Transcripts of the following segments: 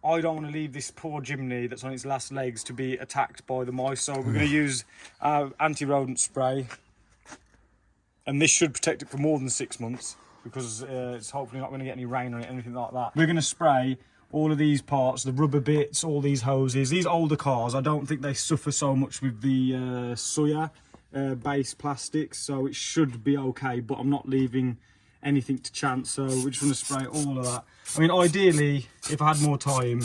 I don't want to leave this poor chimney that's on its last legs to be attacked by the mice. So we're going to use anti-rodent spray. And this should protect it for more than 6 months, because it's hopefully not going to get any rain on it, anything like that. We're going to spray all of these parts, the rubber bits, all these hoses. These older cars, I don't think they suffer so much with the soya base plastics, so it should be okay, but I'm not leaving anything to chance, so we're just going to spray all of that. I mean, ideally, if I had more time,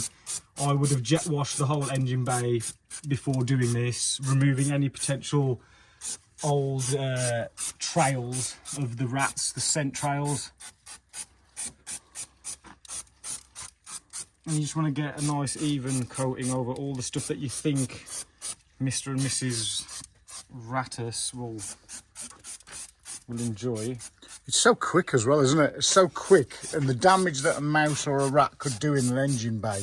I would have jet washed the whole engine bay before doing this, removing any potential old trails of the rats, the scent trails. And you just want to get a nice even coating over all the stuff that you think Mr. and Mrs. Rattus will enjoy. It's so quick as well, isn't it? It's so quick, and the damage that a mouse or a rat could do in an engine bay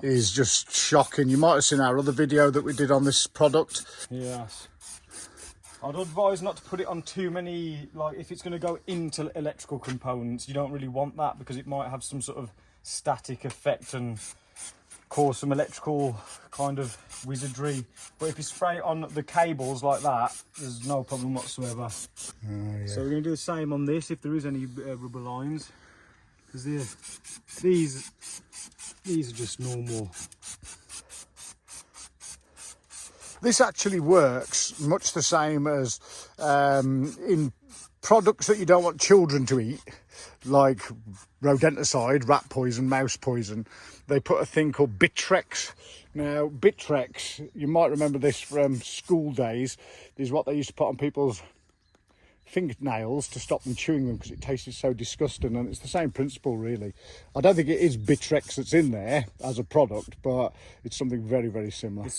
is just shocking. You might have seen our other video that we did on this product. Yes. I'd advise not to put it on too many, like if it's going to go into electrical components, you don't really want that, because it might have some sort of static effect and cause some electrical kind of wizardry. But if you spray it on the cables like that, there's no problem whatsoever. So we're going to do the same on this, if there is any rubber lines, because these are just normal. This actually works much the same as in products that you don't want children to eat, like rodenticide, rat poison, mouse poison. They put a thing called Bitrex. Now, Bitrex, you might remember this from school days. This is what they used to put on people's fingernails to stop them chewing them, because it tasted so disgusting, and it's the same principle really. I don't think it is Bitrex that's in there as a product, but it's something very, very similar.